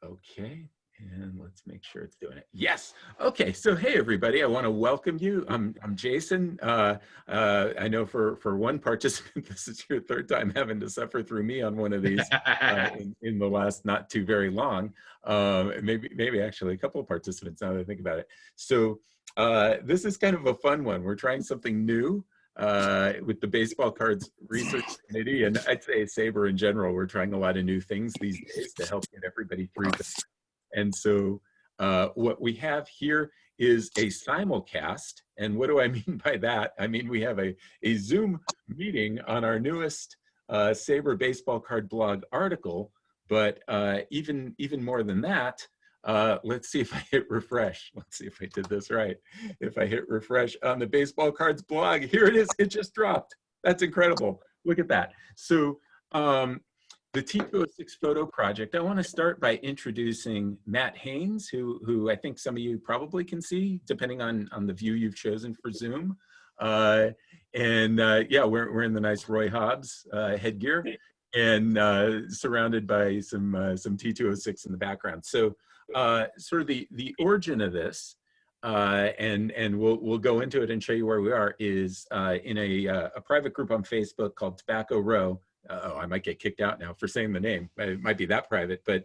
Okay, and let's make sure it's doing it. Yes. Okay. So hey, everybody, I want to welcome you. I'm Jason. I know for one participant, this is your third time having to suffer through me on one of these in the last not too very long. Maybe actually a couple of participants now that I think about it. So this is kind of a fun one. We're trying something new. With the Baseball Cards Research Committee, and I'd say SABR in general, we're trying a lot of new things these days to help get everybody through this. And so what we have here is a simulcast. And what do I mean by that? I mean, we have a Zoom meeting on our newest SABR Baseball Card blog article, but even more than that, let's see if I hit refresh. Let's see if I did this right. If I hit refresh on the Baseball Cards blog, here it is. It just dropped. That's incredible. Look at that. So the T206 Photo Project, I want to start by introducing Matt Haynes, who I think some of you probably can see, depending on the view you've chosen for Zoom. Yeah, we're in the nice Roy Hobbs headgear and surrounded by some T206 in the background. So sort of the origin of this, and we'll go into it and show you where we are, is in a private group on Facebook called Tobacco Row. I might get kicked out now for saying the name. It might be that private, but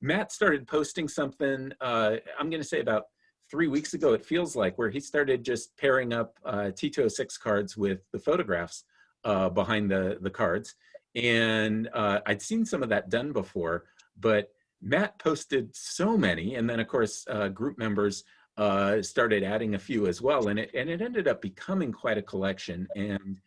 Matt started posting something, I'm going to say about 3 weeks ago, it feels like, where he started just pairing up T206 cards with the photographs behind the cards. And I'd seen some of that done before, but Matt posted so many, and then of course group members started adding a few as well, and it ended up becoming quite a collection. And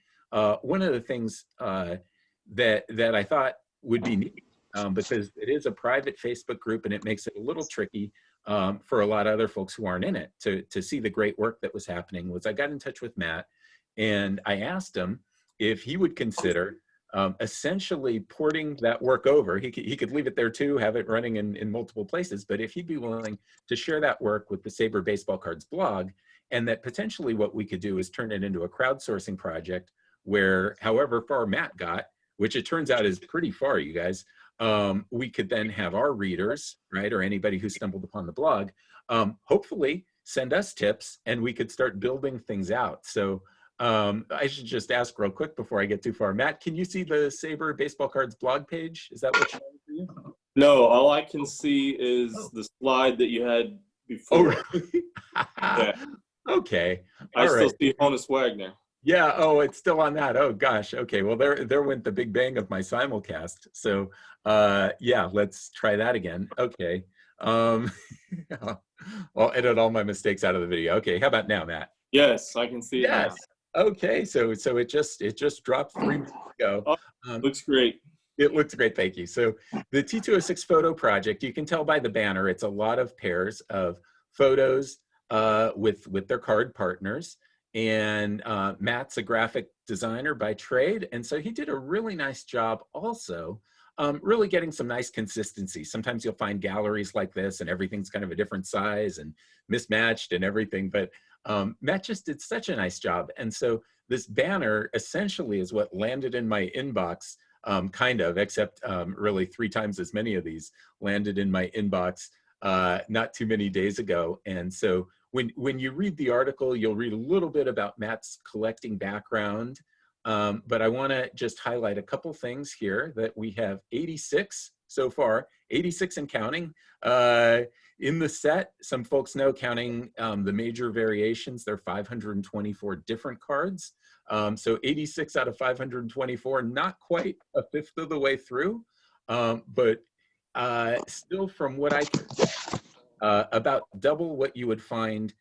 one of the things that I thought would be neat, because it is a private Facebook group and it makes it a little tricky for a lot of other folks who aren't in it to see the great work that was happening, was I got in touch with Matt and I asked him if he would consider essentially porting that work over. He could leave it there too, have it running in multiple places, but if he'd be willing to share that work with the SABR Baseball Cards blog, and that potentially what we could do is turn it into a crowdsourcing project where, however far Matt got, which it turns out is pretty far, you guys, we could then have our readers, right, or anybody who stumbled upon the blog, hopefully send us tips and we could start building things out. So I should just ask real quick before I get too far. Matt, can you see the SABR Baseball Cards blog page? Is that what's showing for you? No, all I can see is the slide that you had before. Oh, really? Yeah. Okay. I still see Honus Wagner. Yeah. Oh, it's still on that. Oh gosh. Okay. Well, there went the big bang of my simulcast. So yeah, let's try that again. Okay. I'll edit all my mistakes out of the video. Okay. How about now, Matt? Yes, I can see it. Yes. Now. Okay. So it just dropped 3 minutes ago. Oh, looks great. It looks great. Thank you. So the T206 Photo Project, you can tell by the banner, it's a lot of pairs of photos with their card partners. And Matt's a graphic designer by trade. And so he did a really nice job also really getting some nice consistency. Sometimes you'll find galleries like this and everything's kind of a different size and mismatched and everything. But Matt just did such a nice job. And so this banner essentially is what landed in my inbox, kind of, except really 3 times as many of these landed in my inbox not too many days ago. And so when you read the article, you'll read a little bit about Matt's collecting background, but I want to just highlight a couple things here that we have 86 so far, 86 and counting in the set. Some folks know, counting the major variations, there are 524 different cards. So 86 out of 524, not quite a fifth of the way through, but still from what I can tell, about double what you would find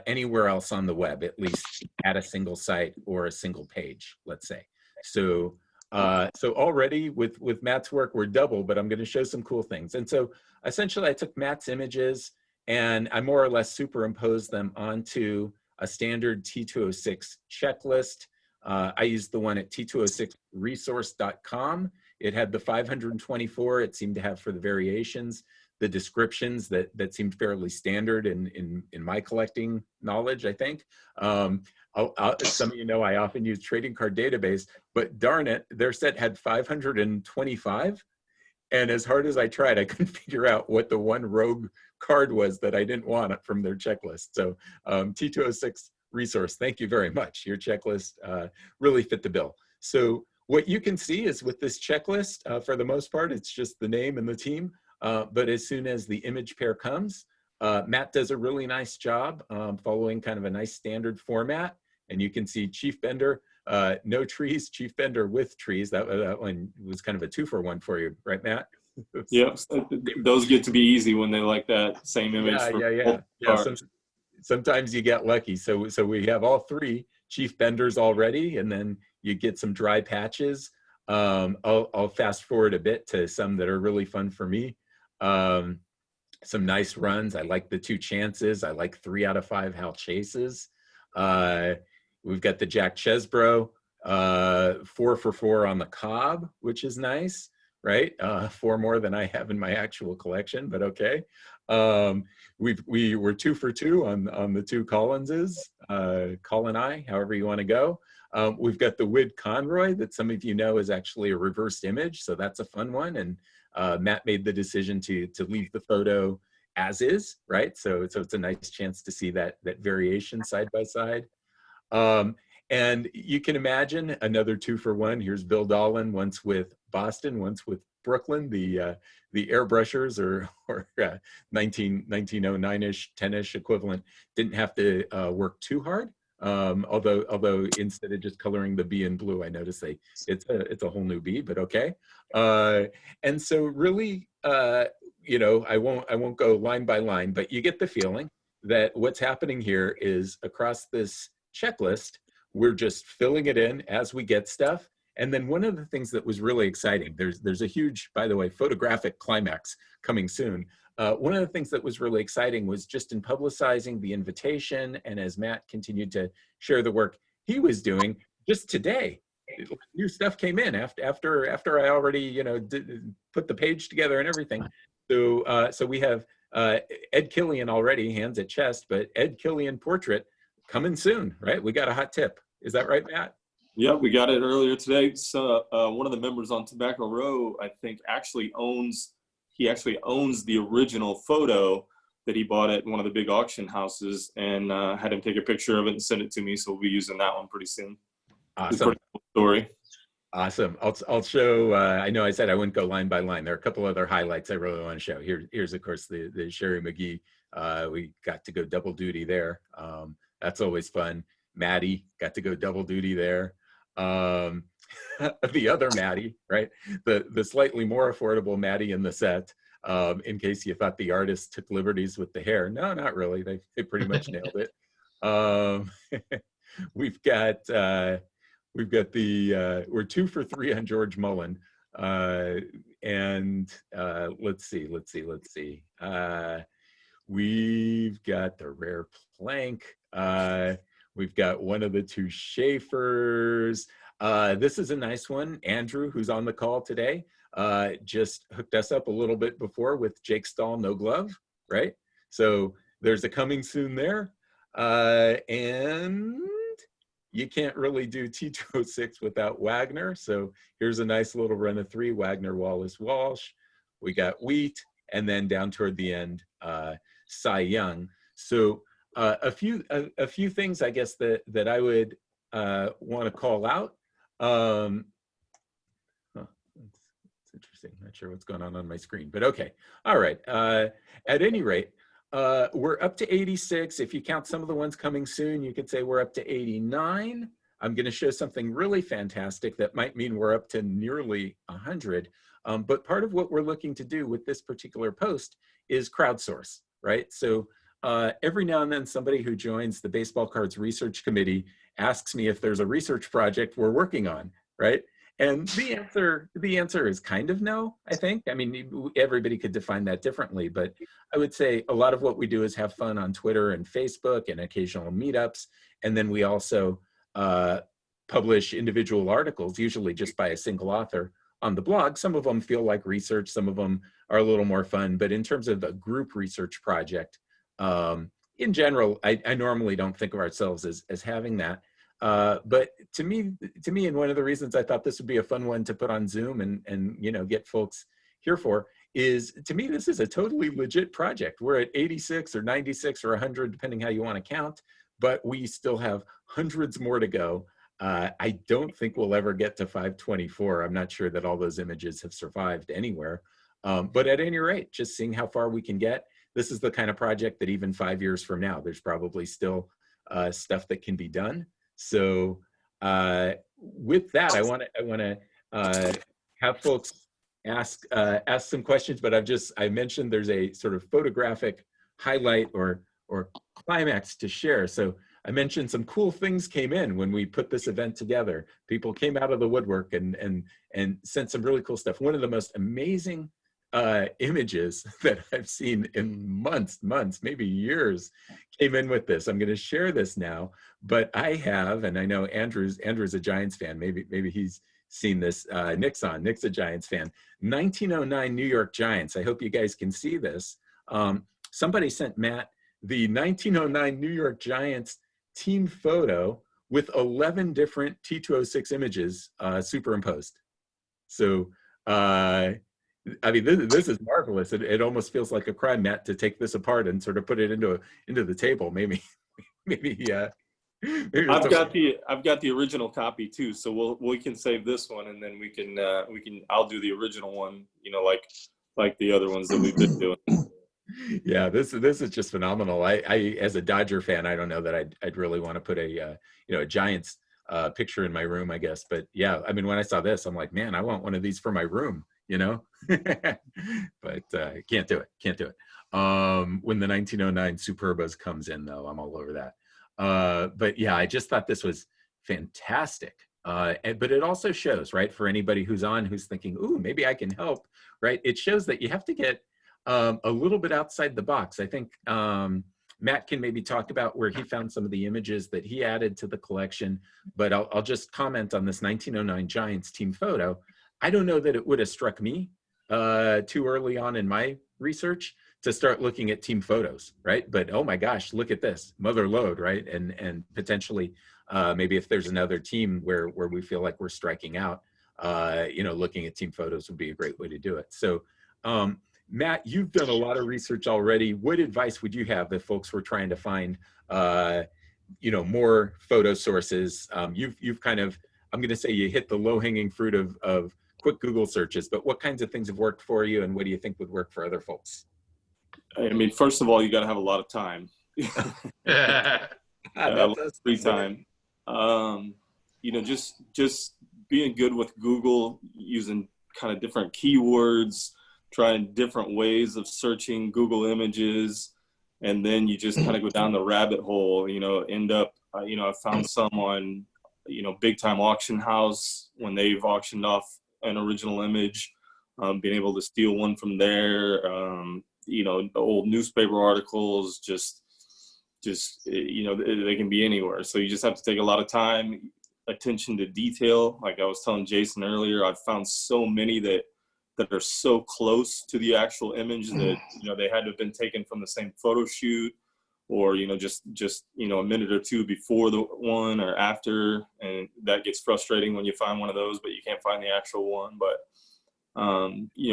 anywhere else on the web, at least at a single site or a single page, let's say. So already with Matt's work, we're double, but I'm going to show some cool things. And so essentially I took Matt's images and I more or less superimposed them onto a standard T206 checklist. I used the one at T206resource.com. It had the 524 it seemed to have for the variations, the descriptions that seemed fairly standard in my collecting knowledge, I think. Some of you know I often use trading card database, but darn it, their set had 525. And as hard as I tried, I couldn't figure out what the one rogue card was that I didn't want from their checklist. So T206 resource, thank you very much. Your checklist really fit the bill. So what you can see is with this checklist, for the most part, it's just the name and the team. But as soon as the image pair comes, Matt does a really nice job following kind of a nice standard format. And you can see Chief Bender, no trees, Chief Bender with trees. That one was kind of a 2-for-1 for you, right, Matt? Yep, those get to be easy when they like that same image. Yeah. Sometimes you get lucky. So we have all 3 Chief Benders already, and then you get some dry patches. I'll fast forward a bit to some that are really fun for me. Some nice runs. I like the 2 chances. I like 3 out of 5 Hal Chases. We've got the Jack Chesbro, 4 for 4 on the Cobb, which is nice, right? 4 more than I have in my actual collection, but okay. We were 2 for 2 on the 2 Collinses, Colin I, however you want to go. We've got the Wood Conroy that some of you know is actually a reversed image, so that's a fun one. And Matt made the decision to leave the photo as is, right? So it's a nice chance to see that variation side by side. And you can imagine another 2 for 1. Here's Bill Dolan, once with Boston, once with Brooklyn, the airbrushers or 1909-ish, 10-ish equivalent, didn't have to work too hard. Although instead of just coloring the B in blue, I noticed it's a whole new B, but okay. And so really, you know, I won't go line by line, but you get the feeling that what's happening here is across this checklist, we're just filling it in as we get stuff. And then one of the things that was really exciting, there's a huge, by the way, photographic climax coming soon. One of the things that was really exciting was just in publicizing the invitation, and as Matt continued to share the work he was doing, just today, new stuff came in after I already, you know, put the page together and everything. So we have Ed Killian already, hands at chest, but Ed Killian portrait coming soon, right? We got a hot tip. Is that right, Matt? Yeah, we got it earlier today. So one of the members on Tobacco Row, I think, actually owns the original photo that he bought at one of the big auction houses, and had him take a picture of it and send it to me. So we'll be using that one pretty soon. Awesome. Pretty cool story. Awesome. I'll show, I know I said I wouldn't go line by line. There are a couple other highlights I really want to show. Here's of course, the Sherry McGee. We got to go double duty there. That's always fun. Maddie got to go double duty there. The other Maddie, right? The slightly more affordable Maddie in the set, in case you thought the artist took liberties with the hair. No, not really. They pretty much nailed it. We've got we're 2 for 3 on George Mullen. And let's see. We've got the rare plank. We've got one of the 2 Schaefers. This is a nice one. Andrew, who's on the call today, just hooked us up a little bit before with Jake Stahl, no glove, right? So there's a coming soon there. And you can't really do T206 without Wagner. So here's a nice little run of 3, Wagner, Wallace, Walsh. We got Wheat, and then down toward the end, Cy Young. So a few things, I guess, that I would want to call out. It's interesting. Not sure what's going on my screen, but okay. All right. At any rate, we're up to 86. If you count some of the ones coming soon, you could say we're up to 89. I'm going to show something really fantastic that might mean we're up to nearly 100. But part of what we're looking to do with this particular post is crowdsource, right? So every now and then somebody who joins the Baseball Cards Research Committee asks me if there's a research project we're working on, right? And the answer is kind of no, I think. I mean, everybody could define that differently, but I would say a lot of what we do is have fun on Twitter and Facebook and occasional meetups. And then we also publish individual articles, usually just by a single author on the blog. Some of them feel like research, some of them are a little more fun, but in terms of a group research project, in general, I normally don't think of ourselves as having that. But to me, and one of the reasons I thought this would be a fun one to put on Zoom and you know, get folks here for is, to me, this is a totally legit project. We're at 86 or 96 or 100, depending how you want to count, but we still have hundreds more to go. I don't think we'll ever get to 524. I'm not sure that all those images have survived anywhere. But at any rate, just seeing how far we can get, this is the kind of project that even 5 years from now, there's probably still stuff that can be done. So with that, I want to have folks ask some questions, but I mentioned there's a sort of photographic highlight or climax to share. So I mentioned some cool things came in when we put this event together. People came out of the woodwork and sent some really cool stuff. One of the most amazing images that I've seen in months, maybe years, came in with this. I'm going to share this now, but I have, and I know Andrew's a Giants fan. Maybe he's seen this. Nick's a Giants fan. 1909 New York Giants. I hope you guys can see this. Somebody sent Matt the 1909 New York Giants team photo with 11 different T206 images superimposed. So, I mean, this is marvelous. It almost feels like a crime, Matt, to take this apart and sort of put it into the table. Maybe I've got the original copy too, so we can save this one, and then I'll do the original one, you know, like the other ones that we've been doing. Yeah, this is just phenomenal. I as a Dodger fan, I don't know that I'd really want to put a Giants picture in my room, I guess. But yeah, I mean, when I saw this, I'm like, man, I want one of these for my room, you know. But can't do it. When the 1909 Superbas comes in, though, I'm all over that. But yeah, I just thought this was fantastic. But it also shows, right, for anybody who's thinking, ooh, maybe I can help, right? It shows that you have to get a little bit outside the box. I think Matt can maybe talk about where he found some of the images that he added to the collection, but I'll just comment on this 1909 Giants team photo. I don't know that it would have struck me too early on in my research to start looking at team photos, right? But oh my gosh, look at this, mother lode, right? And potentially maybe if there's another team where we feel like we're striking out, looking at team photos would be a great way to do it. So Matt, you've done a lot of research already. What advice would you have if folks were trying to find, more photo sources? You've kind of, I'm going to say you hit the low-hanging fruit of quick Google searches, but what kinds of things have worked for you, and what do you think would work for other folks? I mean, first of all, you got to have a lot of time. Free time. Just being good with Google, using kind of different keywords, trying different ways of searching Google images, and then you just kind of go down the rabbit hole, end up, I found some on, Big Time Auction House when they've auctioned off an original image, being able to steal one from there, old newspaper articles, just they can be anywhere. So you just have to take a lot of time, attention to detail. Like I was telling Jason earlier, I've found so many that are so close to the actual image that, they had to have been taken from the same photo shoot, or, just a minute or two before the one or after. And that gets frustrating when you find one of those, but you can't find the actual one. But,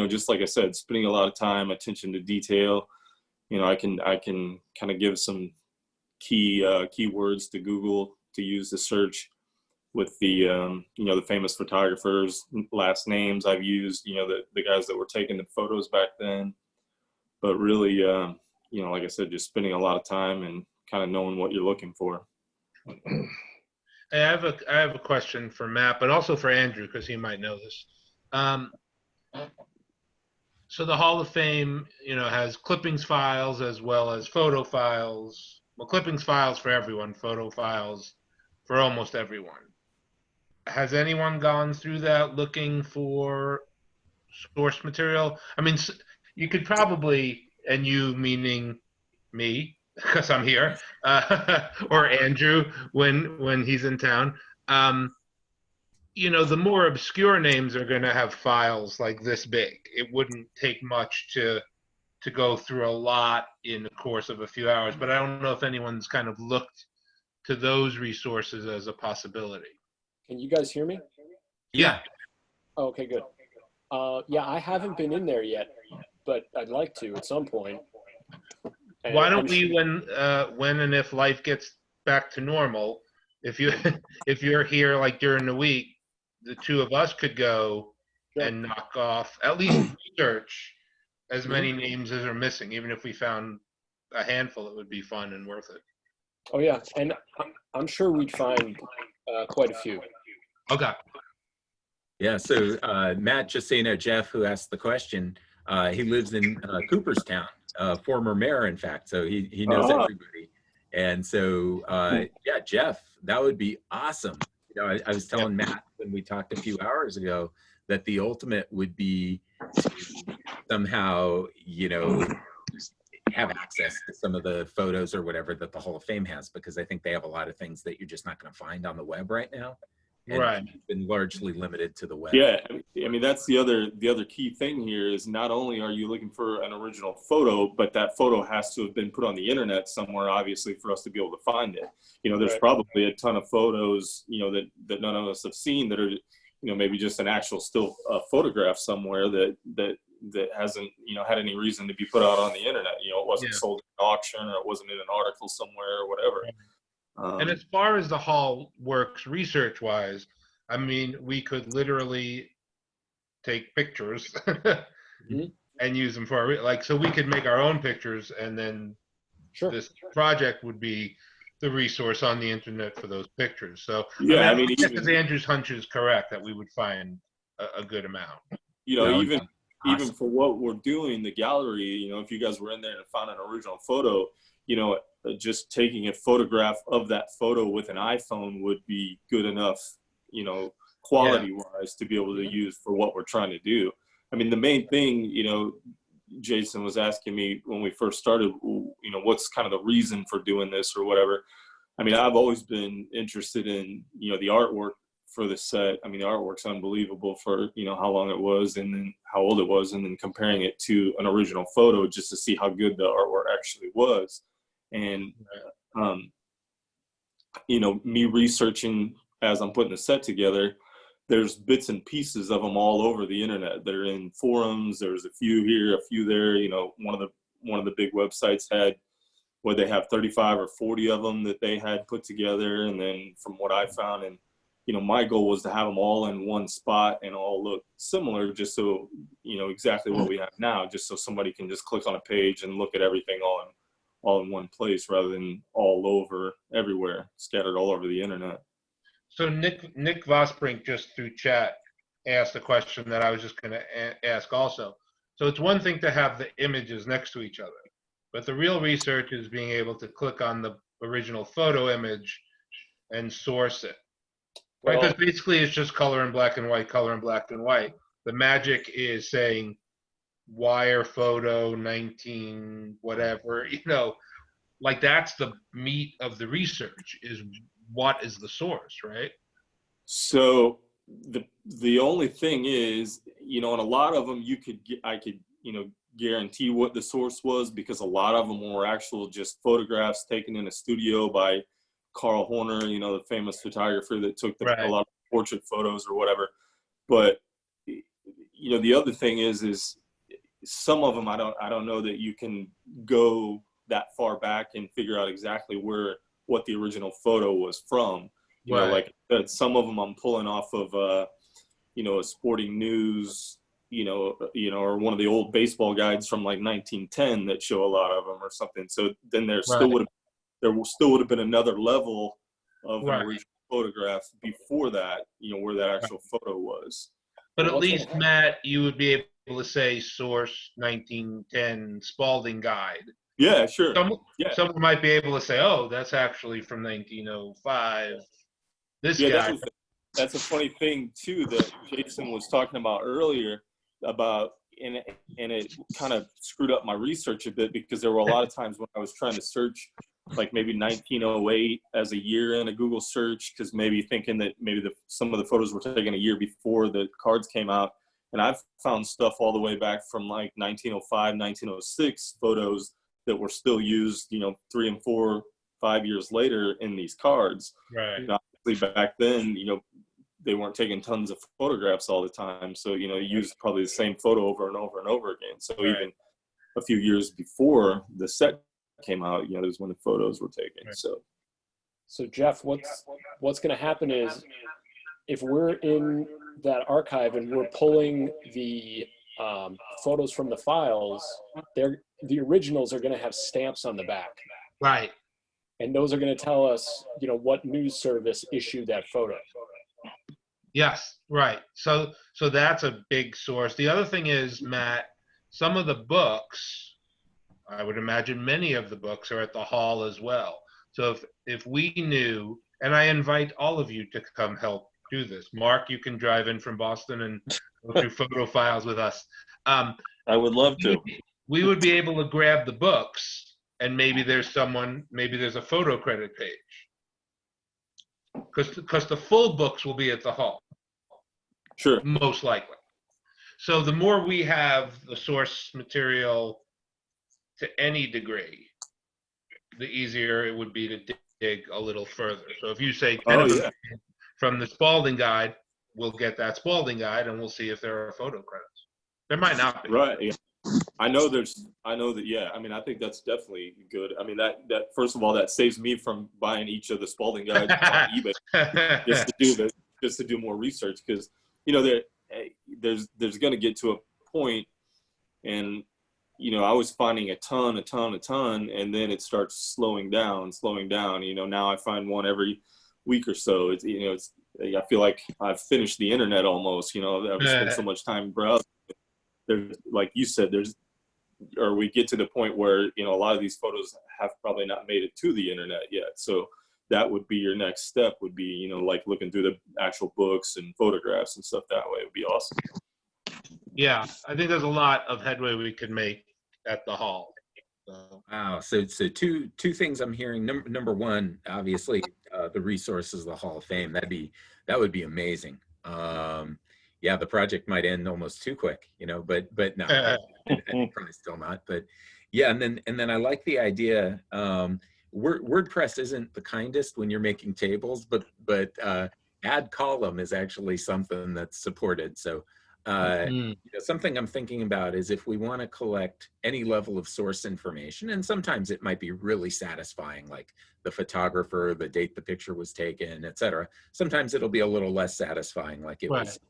just like I said, spending a lot of time, attention to detail. I can kind of give some keywords to Google to use to search with the, the famous photographers' last names I've used, the guys that were taking the photos back then. But really, like I said, just spending a lot of time and kind of knowing what you're looking for. Hey, I have a question for Matt, but also for Andrew, because he might know this. So the Hall of Fame, has clippings files as well as photo files. Well, clippings files for everyone, photo files for almost everyone. Has anyone gone through that looking for source material? I mean, you could probably, and you meaning me, because I'm here, or Andrew when he's in town. The more obscure names are going to have files like this big. It wouldn't take much to go through a lot in the course of a few hours, but I don't know if anyone's kind of looked to those resources as a possibility. Can you guys hear me? Yeah. Oh, okay, good. Yeah, I haven't been in there yet, but I'd like to at some point. And Why I'm don't we, sure- when and if life gets back to normal, if you if you're here like during the week, the two of us could go Sure. and knock off at least research as Mm-hmm. many names as are missing. Even if we found a handful, it would be fun and worth it. Oh yeah, and I'm sure we'd find quite a few. Okay. Yeah, so Matt, just so you know, Jeff, who asked the question, he lives in Cooperstown, former mayor, in fact, so he knows everybody. And so, yeah, Jeff, that would be awesome. You know, I was telling Matt when we talked a few hours ago that the ultimate would be to somehow, you know, have access to some of the photos or whatever that the Hall of Fame has, because I think they have a lot of things that you're just not going to find on the web right now. And Right. it's been largely limited to the web. Yeah, I mean that's the other key thing here is not only are you looking for an original photo, but that photo has to have been put on the internet somewhere, obviously, for us to be able to find it. You know, there's probably a ton of photos, you know, that none of us have seen that are, you know, maybe just an actual still photograph somewhere that hasn't, you know, had any reason to be put out on the internet. You know, it wasn't sold at an auction, or it wasn't in an article somewhere, or whatever. And as far as the hall works research-wise, I mean, we could literally take pictures and use them for like, so we could make our own pictures, and then this project would be the resource on the internet for those pictures. So yeah, I mean, because Andrew's hunch is correct that we would find a good amount. You know, even for what we're doing, the gallery, you know, if you guys were in there and found an original photo, you know, just taking a photograph of that photo with an iPhone would be good enough, you know, quality wise to be able to use for what we're trying to do. I mean, the main thing, you know, Jason was asking me when we first started, you know, what's kind of the reason for doing this or whatever. I mean, I've always been interested in, you know, the artwork for the set. I mean, the artwork's unbelievable for, you know, how long it was and then how old it was, and then comparing it to an original photo just to see how good the artwork actually was. And, you know, me researching as I'm putting the set together, there's bits and pieces of them all over the internet. They're in forums. There's a few here, a few there. You know, one of the big websites had where they have 35 or 40 of them that they had put together. And then from what I found, and, you know, my goal was to have them all in one spot and all look similar, just so, you know, exactly what we have now, just so somebody can just click on a page and look at everything all in one place rather than all over everywhere, scattered all over the internet. So Nick Vosbrink just through chat asked a question that I was just going to ask also. So it's one thing to have the images next to each other, but the real research is being able to click on the original photo image and source it. Right? Because basically it's just color and black and white, color and black and white. The magic is saying wire photo 19 whatever, you know, like that's the meat of the research, is what is the source, right? So the only thing is, you know, in a lot of them I could, you know, guarantee what the source was, because a lot of them were actual just photographs taken in a studio by Carl Horner, you know, the famous photographer that took a lot of portrait photos or whatever. But, you know, the other thing is some of them I don't know that you can go that far back and figure out exactly what the original photo was from. You know, like some of them I'm pulling off of you know, a Sporting News, you know, or one of the old baseball guides from like 1910 that show a lot of them or something. So then there still would have been another level of an original photograph before that, you know, where that actual photo was. But at least, Matt, you would be able to say source 1910 Spalding guide. Yeah, sure. Someone might be able to say, oh, that's actually from 1905. This guy. That's a funny thing too that Jason was talking about earlier about, and it kind of screwed up my research a bit, because there were a lot of times when I was trying to search like maybe 1908 as a year in a Google search, because maybe thinking that maybe some of the photos were taken a year before the cards came out. And I've found stuff all the way back from like 1905, 1906 photos that were still used, you know, 3 and 4, 5 years later in these cards. Right. And obviously back then, you know, they weren't taking tons of photographs all the time. So, you used probably the same photo over and over and over again. So even a few years before the set came out, that was when the photos were taken. Right. So Jeff, what's going to happen is if we're in that archive and we're pulling the photos from the files, the originals are going to have stamps on the back. Right. And those are going to tell us, what news service issued that photo. Yes, right. So that's a big source. The other thing is, Matt, some of the books, I would imagine many of the books are at the hall as well. So if we knew, and I invite all of you to come help do this. Mark, you can drive in from Boston and go through photo files with us. I would love to. We would be able to grab the books, and maybe there's a photo credit page. Because the full books will be at the hall. Sure. Most likely. So the more we have the source material to any degree, the easier it would be to dig a little further. So if you say 10 of them from the Spalding guide, we'll get that Spalding guide and we'll see if there are photo credits. There might not be. Right. Yeah. I know that, yeah. I mean, I think that's definitely good. I mean, that first of all, that saves me from buying each of the Spalding guides on eBay just to do more research, because, there's going to get to a point, and, I was finding a ton, and then it starts slowing down. Now I find one every week or so. I feel like I've finished the internet almost, I've spent so much time browsing. There's, like you said, we get to the point where, a lot of these photos have probably not made it to the internet yet. So that would be your next step, would be, like looking through the actual books and photographs and stuff that way. It would be awesome. Yeah, I think there's a lot of headway we could make at the hall. So. Wow. So two things I'm hearing. Number one, obviously, the resources of the Hall of Fame. That would be amazing. Yeah, the project might end almost too quick, but no, probably still not. But yeah, and then I like the idea. WordPress isn't the kindest when you're making tables, but add column is actually something that's supported. So something I'm thinking about is if we want to collect any level of source information, and sometimes it might be really satisfying, like the photographer, the date the picture was taken, etc. Sometimes it'll be a little less satisfying, like it was,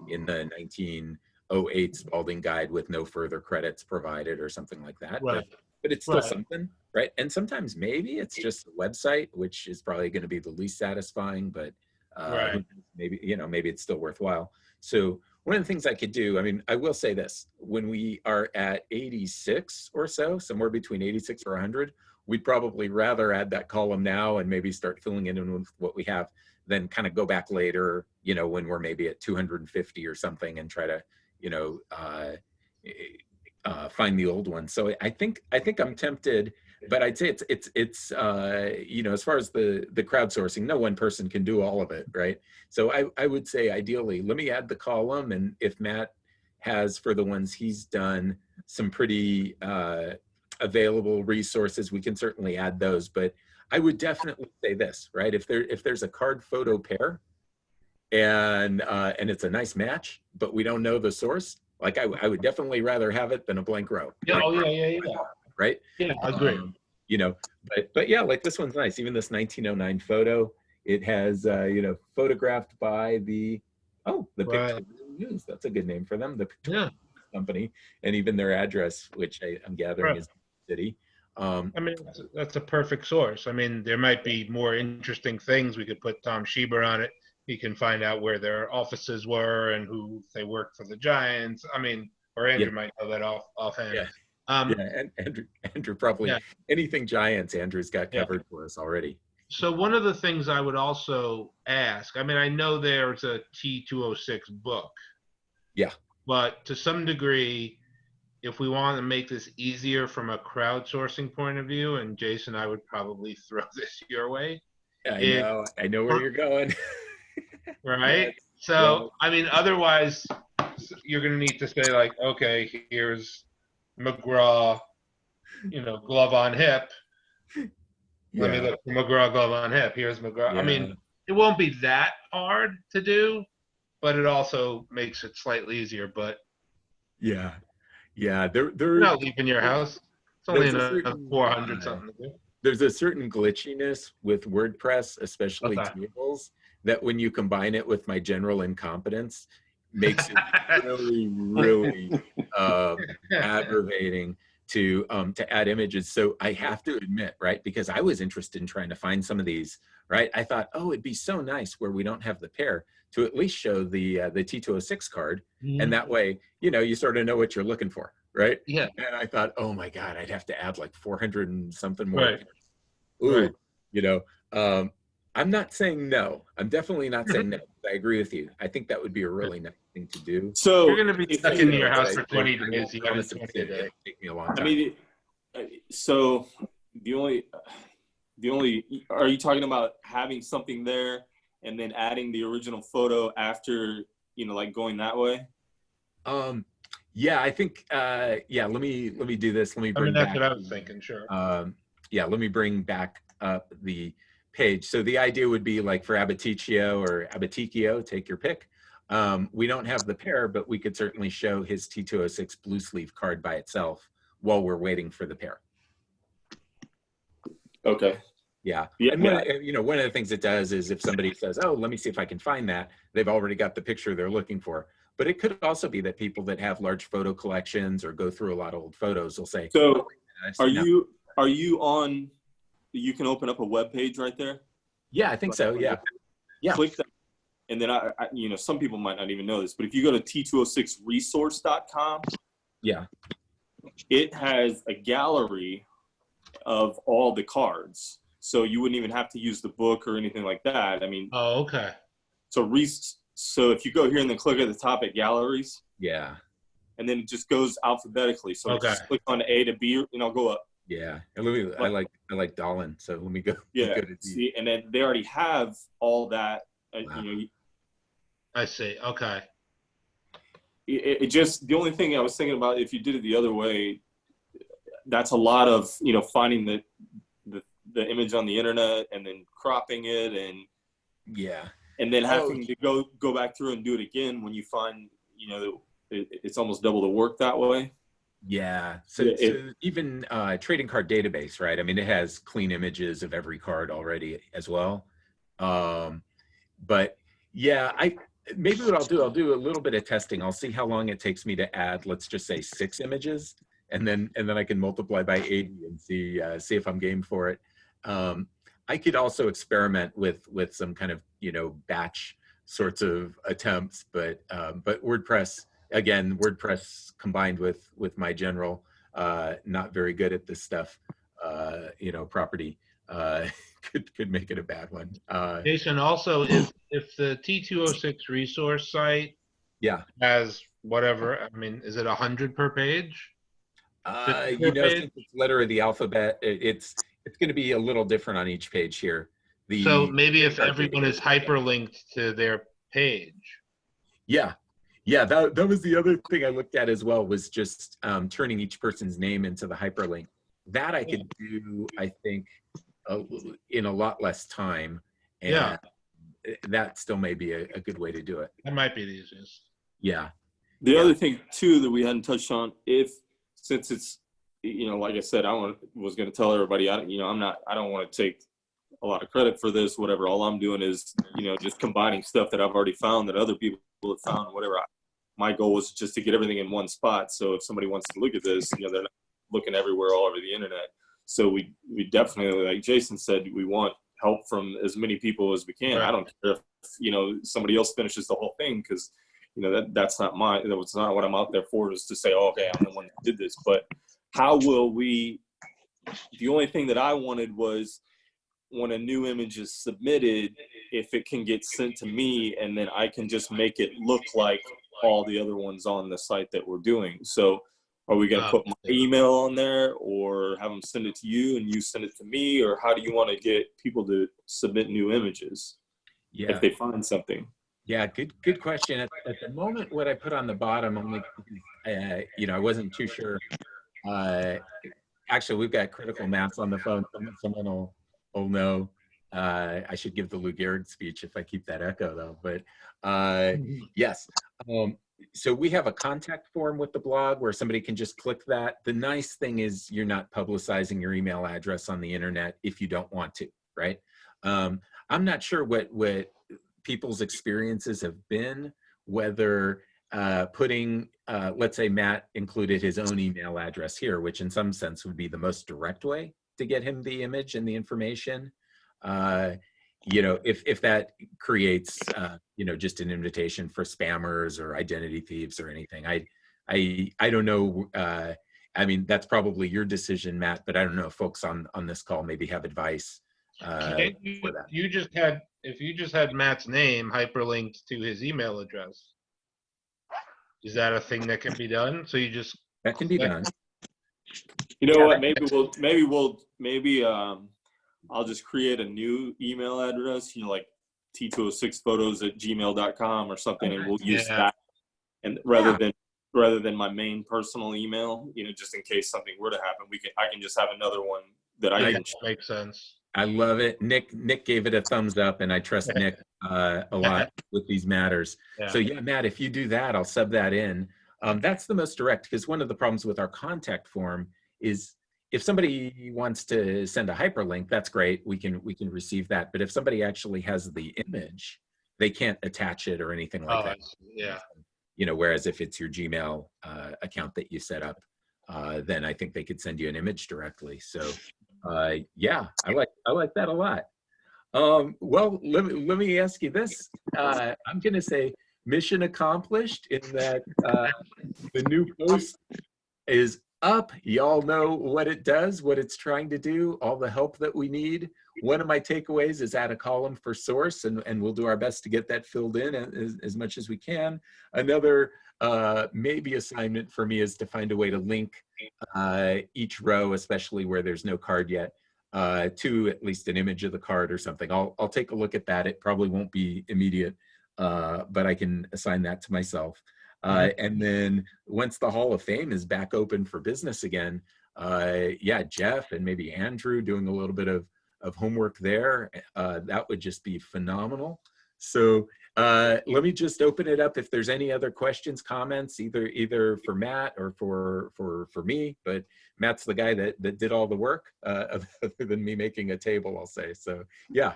in the 1908 Spalding guide with no further credits provided or something like that. Right. But it's still something, right? And sometimes maybe it's just a website, which is probably going to be the least satisfying, but maybe it's still worthwhile. So one of the things I could do, I mean, I will say this, when we are at 86 or so, somewhere between 86 or 100, we'd probably rather add that column now and maybe start filling it in with what we have, than kind of go back later, when we're maybe at 250 or something and try to, find the old one. So I think I'm tempted, but I'd say it's as far as the crowdsourcing, no one person can do all of it, right? So I would say ideally, let me add the column, and if Matt has, for the ones he's done, some pretty available resources, we can certainly add those. But I would definitely say this, right? If there's a card photo pair and it's a nice match, but we don't know the source, like I would definitely rather have it than a blank row. Yeah, like, right? Yeah, I agree. But yeah, like this one's nice. Even this 1909 photo, it has photographed by the Pictorial News. That's a good name for them, the Pictorial Company, and even their address, which I'm gathering is the city. I mean, that's a perfect source. I mean, there might be more interesting things. We could put Tom Schieber on it. He can find out where their offices were and who they worked for the Giants. I mean, or Andrew might know that offhand. Yeah. And Andrew probably anything Giants, Andrew's got covered for us already. So one of the things I would also ask, I mean, I know there's a T206 book. Yeah. But to some degree, if we want to make this easier from a crowdsourcing point of view, and Jason, I would probably throw this your way. I know where you're going. Right? So, I mean, otherwise, you're going to need to say, like, okay, here's McGraw, glove on hip. Let me look for McGraw glove on hip. Here's McGraw. I mean, it won't be that hard to do, but it also makes it slightly easier. But Yeah. Yeah. you're not leaving your house. It's only There's a another certain, 400 something to do. there's a certain glitchiness with WordPress, especially Okay. tables, that when you combine it with my general incompetence, makes it really, really aggravating to add images. So I have to admit, right, because I was interested in trying to find some of these, right? I thought, oh, it'd be so nice where we don't have the pair to at least show the T206 card, and that way, you know, you sort of know what you're looking for, right? Yeah. And I thought, oh my God, I'd have to add like 400 and something more. Right. Ooh, Right. you know, I'm not saying no. I'm definitely not saying no. I agree with you. I think that would be a really nice thing to do. So You're going to be stuck in your house for 20 I days. You promise haven't it's 20 a gonna day. take me a long time. I mean, so the only, are you talking about having something there and then adding the original photo after, you know, like going that way? Yeah, I think, yeah, let me do this. Let me I bring mean, that's back, what I was thinking, sure. yeah, let me bring back up the page. So the idea would be like for Abaticchio or Abaticchio, take your pick. We don't have the pair, but we could certainly show his T206 blue sleeve card by itself while we're waiting for the pair. Okay. Yeah. Yeah, And you know, one of the things it does is if somebody says, oh, let me see if I can find that, they've already got the picture they're looking for. But it could also be that people that have large photo collections or go through a lot of old photos will say, So oh, are you on, you can open up a web page right there? yeah, I think so. Yeah. Yeah. Click that. And then I, you know, some people might not even know this, but if you go to T206resource.com, yeah, it has a gallery of all the cards. So you wouldn't even have to use the book or anything like that. I mean, Oh, okay. So if you go here and then click at the top at galleries, yeah, and then it just goes alphabetically. So Okay. just click on A to B, and I'll go up. yeah. And let me, I like Dolan, so let me go. Yeah. Go to D. See, and then they already have all that. Wow. You know, I see. Okay. it just, the only thing I was thinking about, if you did it the other way, that's a lot of, you know, finding the image on the internet and then cropping it Yeah. and then having to go back through and do it again when you find, you know, it's almost double the work that way. Yeah. So, so even trading card database, right? I mean, it has clean images of every card already as well. But yeah, maybe what I'll do a little bit of testing. I'll see how long it takes me to add, let's just say 6 images, and then I can multiply by 80 and see if I'm game for it. I could also experiment with some kind of, you know, batch sorts of attempts, but WordPress, again, WordPress combined with my general, not very good at this stuff, you know, property, could make it a bad one. Jason, also, if the T206 resource site has whatever, I mean, is it 100 per page? You know, since it's letter of the alphabet, it's going to be a little different on each page here. So maybe if everyone is hyperlinked to their page. Yeah. Yeah, that was the other thing I looked at as well, was just turning each person's name into the hyperlink. That I could do, I think, in a lot less time. And that still may be a good way to do it. That might be the easiest. Yeah. The other thing too that we hadn't touched on, since it's, you know, like I said, was going to tell everybody, I don't want to take a lot of credit for this, whatever. All I'm doing is, you know, just combining stuff that I've already found that other people have found, whatever. My goal was just to get everything in one spot. So if somebody wants to look at this, you know, they're not looking everywhere all over the internet. So we definitely, like Jason said, we want help from as many people as we can. Right. I don't care if, you know, somebody else finishes the whole thing, because, you know, that's not what I'm out there for, is to say, oh, okay, I'm the one that did this. But how will the only thing that I wanted was, when a new image is submitted, if it can get sent to me, and then I can just make it look like all the other ones on the site that we're doing. So are we going to put my email on there, or have them send it to you and you send it to me? Or how do you want to get people to submit new images if they find something? Yeah, good question. At the moment, what I put on the bottom, only, you know, I wasn't too sure. Actually, we've got critical mass on the phone. Someone will know. I should give the Lou Gehrig speech if I keep that echo though, but yes. So we have a contact form with the blog where somebody can just click that. The nice thing is you're not publicizing your email address on the internet if you don't want to, right? I'm not sure what people's experiences have been, whether putting, let's say Matt included his own email address here, which in some sense would be the most direct way to get him the image and the information. You know, if that creates, you know, just an invitation for spammers or identity thieves or anything, I don't know. I mean, that's probably your decision, Matt, but I don't know if folks on this call maybe have advice for that. If you just had Matt's name hyperlinked to his email address, is that a thing that can be done? So you just That can be done. You know what? Maybe I'll just create a new email address. You know, like T206photos@gmail.com or something, and we'll use that. And rather than my main personal email, you know, just in case something were to happen, I can just have another one that I can. Makes sense. I love it. Nick gave it a thumbs up, and I trust Nick a lot with these matters. Yeah. So yeah, Matt, if you do that, I'll sub that in. That's the most direct, because one of the problems with our contact form is if somebody wants to send a hyperlink, that's great. We can receive that. But if somebody actually has the image, they can't attach it or anything like that. Yeah. You know, whereas if it's your Gmail account that you set up, then I think they could send you an image directly. So yeah, I like that a lot. Well, let me ask you this. I'm going to say mission accomplished in that the new post is up. Y'all know what it does, what it's trying to do, all the help that we need. One of my takeaways is add a column for source, and we'll do our best to get that filled in as much as we can. Another maybe assignment for me is to find a way to link each row, especially where there's no card yet, to at least an image of the card or something. I'll take a look at that. It probably won't be immediate, but I can assign that to myself. And then once the Hall of Fame is back open for business again, yeah, Jeff and maybe Andrew doing a little bit of homework there, that would just be phenomenal. So let me just open it up if there's any other questions, comments, either for Matt or for me, but Matt's the guy that did all the work, other than me making a table, I'll say. So yeah.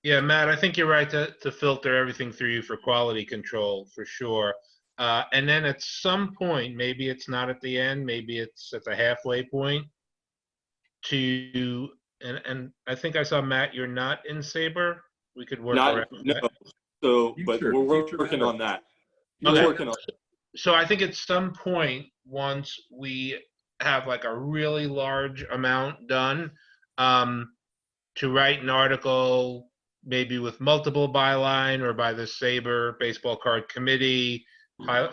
Yeah, Matt, I think you're right to filter everything through you for quality control, for sure. And then at some point, maybe it's not at the end, maybe it's at the halfway point, and I think I saw, Matt, you're not in SABR. We could work around that. So, but we're working on that. Okay. Working on. So I think at some point, once we have like a really large amount done, to write an article, maybe with multiple byline or by the SABR Baseball Card Committee,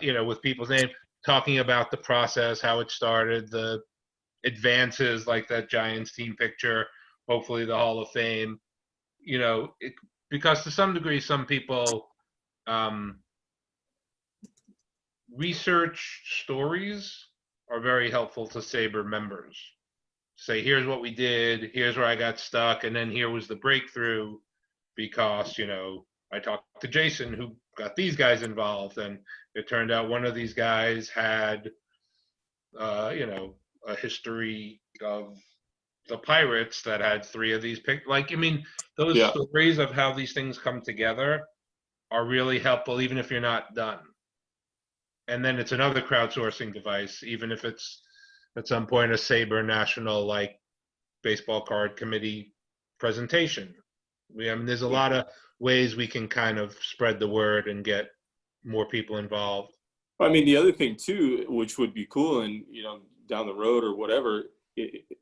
you know, with people's name, talking about the process, how it started, the advances, like that Giants team picture, hopefully the Hall of Fame, you know, because to some degree, some people research stories are very helpful to SABR members. Say, here's what we did, here's where I got stuck, and then here was the breakthrough, because, you know, I talked to Jason who got these guys involved, and it turned out one of these guys had, you know, a history of the Pirates that had 3 of these pictures. Like, I mean, those stories of how these things come together are really helpful, even if you're not done. And then it's another crowdsourcing device, even if it's at some point a SABR national, like, baseball card committee presentation. I mean, there's a lot of ways we can kind of spread the word and get more people involved. I mean, the other thing too, which would be cool, and, you know, down the road or whatever,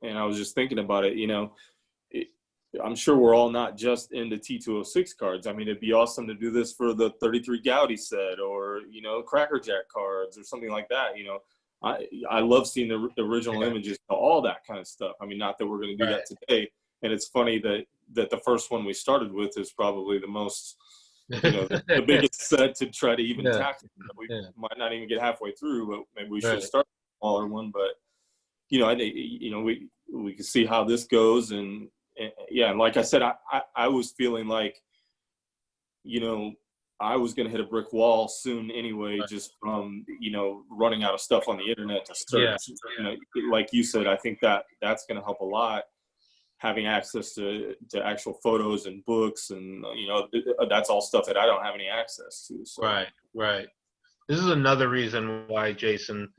and I was just thinking about it, you know, I'm sure we're all not just into T206 cards. I mean, it'd be awesome to do this for the 33 Gowdy set, or, you know, Cracker Jack cards or something like that. You know, I love seeing the original images, all that kind of stuff. I mean, not that we're going to do that today. And it's funny that the first one we started with is probably the most, you know, the biggest set to try to even tackle. We might not even get halfway through, but maybe we should start a smaller one. But, you know, we can see how this goes, and yeah, and like I said, I was feeling like, you know, I was going to hit a brick wall soon anyway, just from, you know, running out of stuff on the internet to search. Yeah. You know, like you said, I think that's going to help a lot, having access to actual photos and books, and, you know, that's all stuff that I don't have any access to. So. Right. This is another reason why, Jason,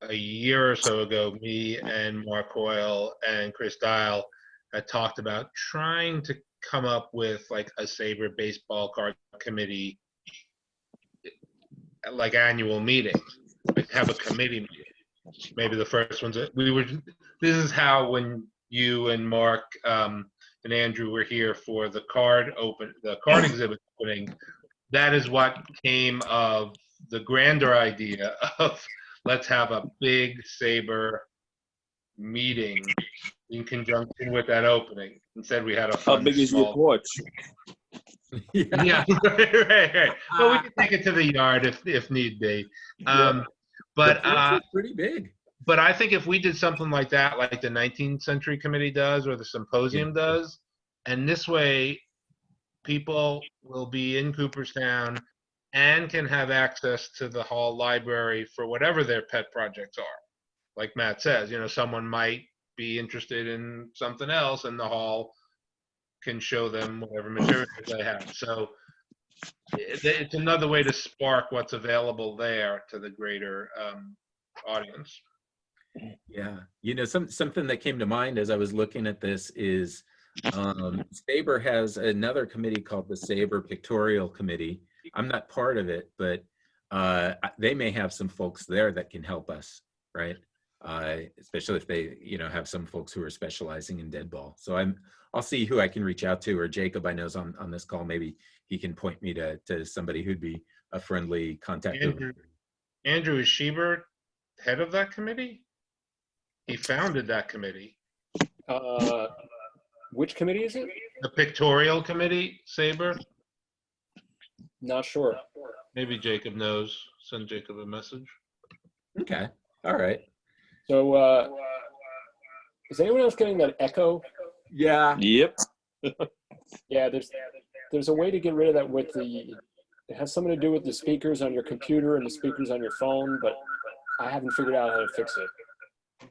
a year or so ago, me and Mark Hoyle and Chris Dial had talked about trying to come up with like a SABR Baseball Card Committee, like annual meeting, like have a committee meeting. Maybe the first ones that this is how, when you and Mark and Andrew were here for the card exhibit opening, that is what came of the grander idea of let's have a big SABR meeting in conjunction with that opening. Instead, we had a fun, How big is your porch? Yeah, right. Well, we can take it to the yard if need be. The porch is pretty big. But I think if we did something like that, like the 19th Century Committee does or the Symposium does, and this way people will be in Cooperstown and can have access to the hall library for whatever their pet projects are. Like Matt says, you know, someone might be interested in something else, and the hall can show them whatever materials they have. So it's another way to spark what's available there to the greater audience. Yeah, you know, something that came to mind as I was looking at this is SABR has another committee called the SABR Pictorial Committee. I'm not part of it, but they may have some folks there that can help us, right? Especially if they, you know, have some folks who are specializing in dead ball. So I'll see who I can reach out to, or Jacob, I know, is on this call. Maybe he can point me to somebody who'd be a friendly contact. Andrew, is Schieber head of that committee? He founded that committee. Which committee is it? The Pictorial Committee, SABR? Not sure. Maybe Jacob knows. Send Jacob a message. Okay. All right. So is anyone else getting that echo? Yeah. Yep. Yeah, there's a way to get rid of that with it has something to do with the speakers on your computer and the speakers on your phone, but I haven't figured out how to fix it.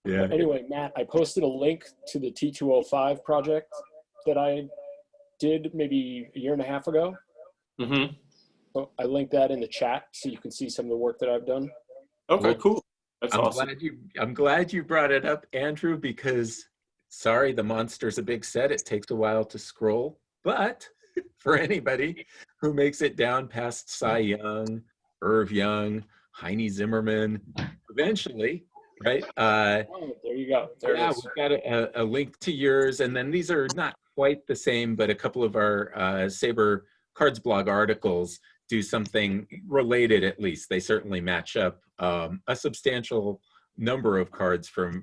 Yeah. But anyway, Matt, I posted a link to the T205 project that I did maybe a year and a half ago. Mm-hmm. So I linked that in the chat so you can see some of the work that I've done. Okay, cool. That's awesome. I'm glad you brought it up, Andrew, because sorry, the monster's a big set. It takes a while to scroll, but for anybody who makes it down past Cy Young, Irv Young, Heine Zimmerman, eventually, right? There you go. There it is. We've got a link to yours, and then these are not quite the same, but a couple of our SABR Cards blog articles do something related. At least they certainly match up a substantial number of cards from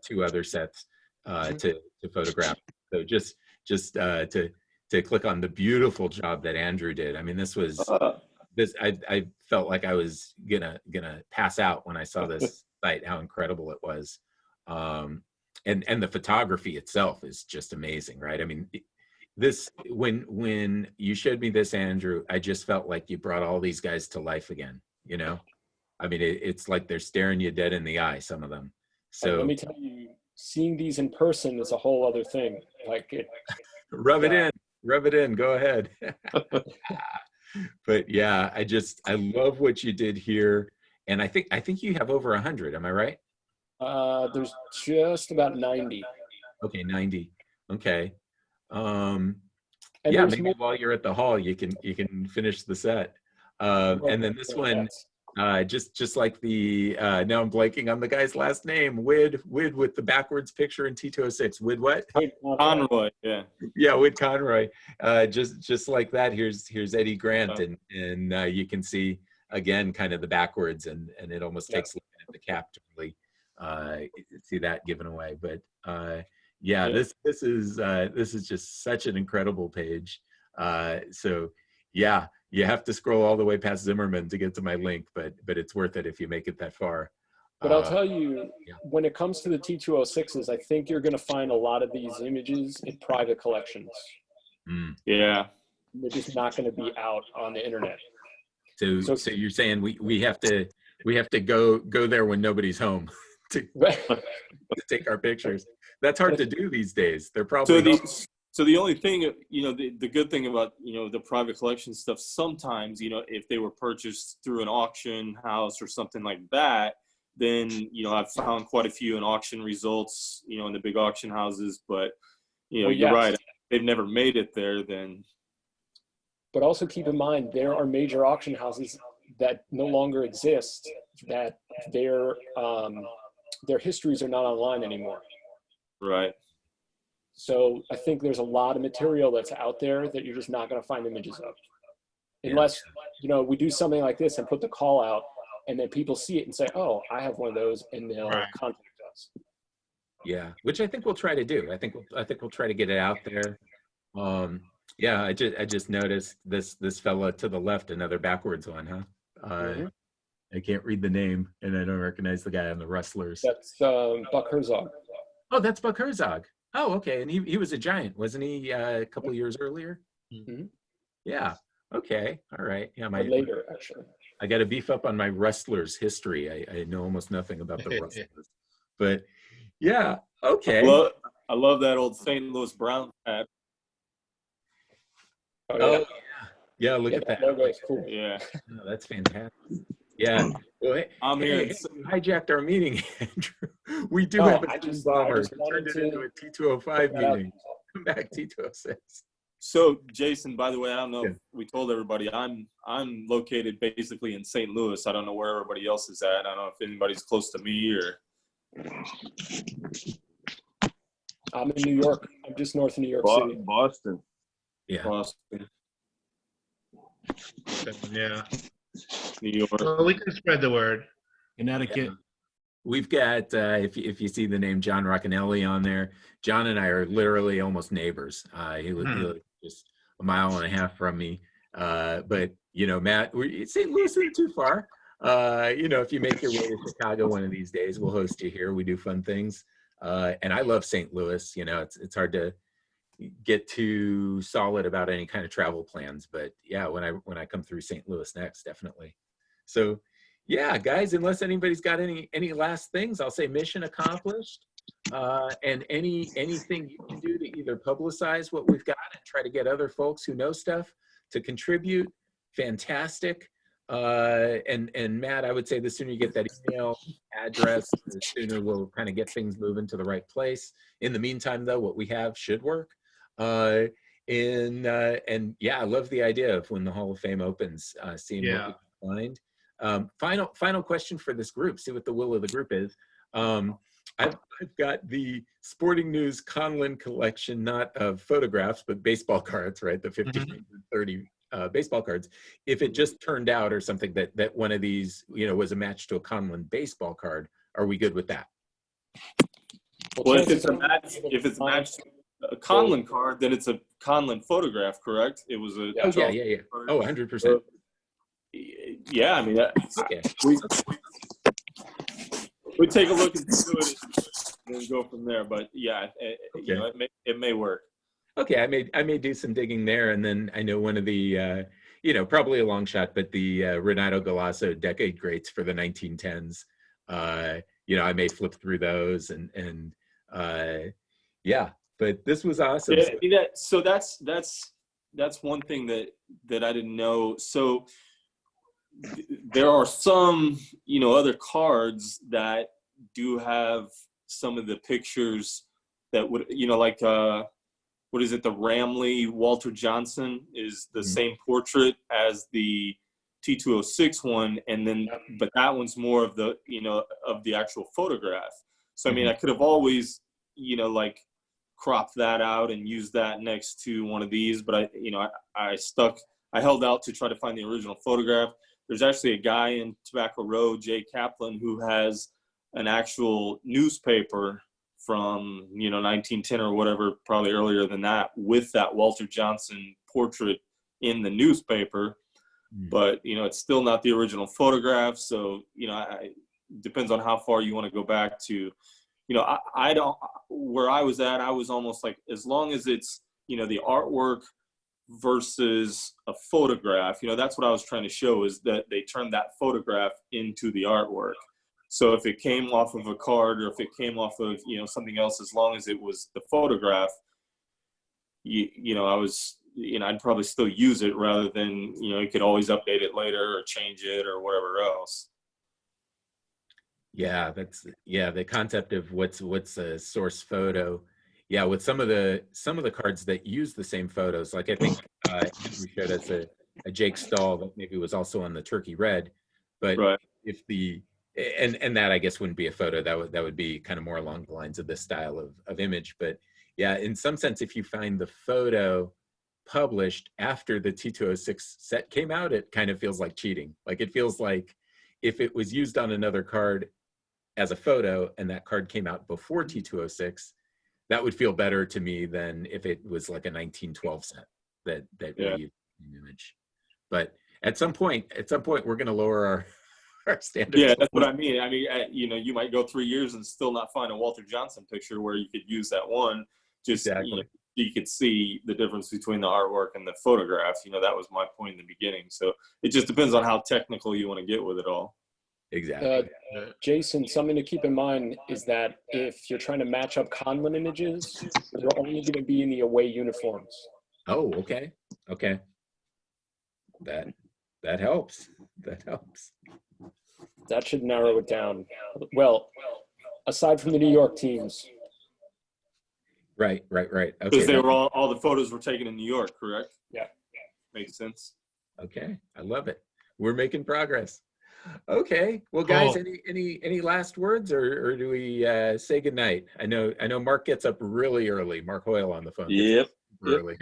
two other sets to photograph. So just to click on the beautiful job that Andrew did. I mean, this was I felt like I was gonna pass out when I saw this site, how incredible it was. And the photography itself is just amazing, right? I mean, this when you showed me this, Andrew, I just felt like you brought all these guys to life again, you know? I mean, it's like they're staring you dead in the eye, some of them. So let me tell you, seeing these in person is a whole other thing. Like rub it in, go ahead. But yeah, I love what you did here. And I think you have over 100, am I right? There's just about 90. Okay, 90. Okay. And yeah, maybe while you're at the hall, you can finish the set. And then this one, just like the now I'm blanking on the guy's last name, Wid with the backwards picture in T206. Wid what? Conroy. Yeah. Yeah, Wid Conroy. Just like that. Here's Eddie Grant, and you can see again kind of the backwards, and it almost takes looking at the cap to really see that given away. But yeah, this is just such an incredible page. So yeah, you have to scroll all the way past Zimmerman to get to my link, but it's worth it if you make it that far. But I'll tell you, yeah. when it comes to the T206s, I think you're going to find a lot of these images in private collections. Yeah. They're just not going to be out on the internet. So you're saying we have to go there when nobody's home to take our pictures. That's hard to do these days. They're probably so the only thing, you know, the good thing about, you know, the private collection stuff, sometimes, you know, if they were purchased through an auction house or something like that, then, you know, I've found quite a few in auction results, you know, in the big auction houses. But, you know, you're right. If they've never made it there, then. But also keep in mind, there are major auction houses that no longer exist, that their histories are not online anymore. Right. So I think there's a lot of material that's out there that you're just not going to find images of. Unless, you know, we do something like this and put the call out, and then people see it and say, oh, I have one of those, and they'll contact us. Yeah, which I think we'll try to do. I think we'll try to get it out there. Yeah, I just noticed this fella to the left, another backwards one, huh? I can't read the name, and I don't recognize the guy on the Rustlers. That's Buck Herzog. Oh, that's Buck Herzog. Oh, okay, and he was a Giant, wasn't he? A couple of years earlier. Yeah. Okay. All right. Yeah. Later, actually. I got to beef up on my Rustlers history. I know almost nothing about the Rustlers, but yeah. Okay. I love that old St. Louis Brown hat. Oh yeah. Look at that. Logo is cool. Yeah. Oh, that's fantastic. Yeah. Well, hey, I'm here. You hijacked our meeting, Andrew. We do have a team bomber. Turned it into a T205 meeting. Come back, T206. So, Jason, by the way, I don't know if we told everybody, I'm located basically in St. Louis. I don't know where everybody else is at. I don't know if anybody's close to me or. I'm in New York. I'm just north of New York City. Boston. Yeah. Boston. Yeah. New York. Well, we can spread the word. Connecticut. Yeah. We've got, if you see the name John Roccanelli on there, John and I are literally almost neighbors. He lived just a mile and a half from me. But, you know, Matt, St. Louis isn't too far. You know, if you make your way to Chicago one of these days, we'll host you here. We do fun things. And I love St. Louis. You know, it's hard to get too solid about any kind of travel plans. But yeah, when I come through St. Louis next, definitely. So yeah, guys, unless anybody's got any last things, I'll say mission accomplished. And anything you can do to either publicize what we've got and try to get other folks who know stuff to contribute, fantastic. And Matt, I would say the sooner you get that email address, the sooner we'll kind of get things moving to the right place. In the meantime, though, what we have should work. And yeah, I love the idea of when the Hall of Fame opens, seeing what we can find. Final question for this group. See what the will of the group is. I've got the Sporting News Conlon collection, not of photographs, but baseball cards, right? The 50, 30 baseball cards. If it just turned out or something that one of these, you know, was a match to a Conlon baseball card, are we good with that? Well, if it's a match to a Conlon card, then it's a Conlon photograph, correct? It was a yeah. Oh, 100%. Yeah, I mean, okay. We take a look and do it and then go from there. But yeah, you know, it may work. Okay, I may do some digging there, and then I know one of the you know, probably a long shot, but the Renato Galasso decade greats for the 1910s. You know, I may flip through those and yeah. But this was awesome. Yeah, so that's one thing that I didn't know. So there are some, you know, other cards that do have some of the pictures that would, you know, like what is it? The Ramley Walter Johnson is the same portrait as the T206 one, and then but that one's more of the, you know, of the actual photograph. So I mean, I could have always, you know, like crop that out and use that next to one of these, but I held out to try to find the original photograph. There's actually a guy in Tobacco Row, Jay Kaplan, who has an actual newspaper from, you know, 1910 or whatever, probably earlier than that, with that Walter Johnson portrait in the newspaper. But, you know, it's still not the original photograph. So, you know, depends on how far you want to go back to. You know, I don't, where I was at, I was almost like, as long as it's, you know, the artwork versus a photograph, you know, that's what I was trying to show, is that they turned that photograph into the artwork. So if it came off of a card, or if it came off of, you know, something else, as long as it was the photograph, you know, I was, you know, I'd probably still use it, rather than, you know, you could always update it later or change it or whatever else. Yeah, the concept of what's a source photo. Yeah, with some of the cards that use the same photos, like I think we showed us a Jake Stahl that maybe was also on the Turkey Red, but Right. if the and that I guess wouldn't be a photo, that would be kind of more along the lines of this style of image. But yeah, in some sense, if you find the photo published after the T206 set came out, it kind of feels like cheating. Like, it feels like if it was used on another card as a photo and that card came out before T206, that would feel better to me than if it was like a 1912 set that Yeah. we used in the image. But at some point we're going to lower our standards. Yeah, that's what I mean. I mean, you know, you might go 3 years and still not find a Walter Johnson picture where you could use that one. Just, Exactly. you know, you could see the difference between the artwork and the photograph. You know, that was my point in the beginning. So it just depends on how technical you want to get with it all. Exactly. Jason, something to keep in mind is that if you're trying to match up Conlon images, they're only going to be in the away uniforms. Oh, okay. Okay. That helps. That helps. That should narrow it down. Well, aside from the New York teams. Right. Okay. Because they were all the photos were taken in New York, correct? Yeah. Makes sense. Okay. I love it. We're making progress. Okay. Well, guys, Cool. any last words, or do we say goodnight? I know Mark gets up really early. Mark Hoyle on the phone. Yep. Early.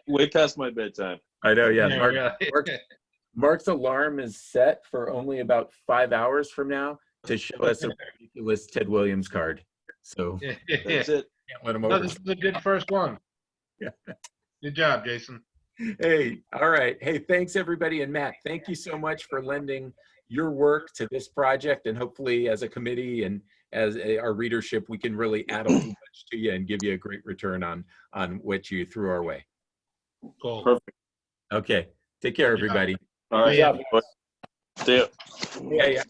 Way past my bedtime. I know. Yeah. Yeah, Mark's alarm is set for only about 5 hours from now to show us a ridiculous Ted Williams card. So That's it. can't let him No, over. this is a good first one. Yeah. Good job, Jason. Hey, all right. Hey, thanks everybody. And Matt, thank you so much for lending your work to this project. And hopefully as a committee and as our readership, we can really add a little much to you and give you a great return on what you threw our way. Cool. Perfect. Okay. Take care, everybody. All right. Yeah. See ya. Yeah.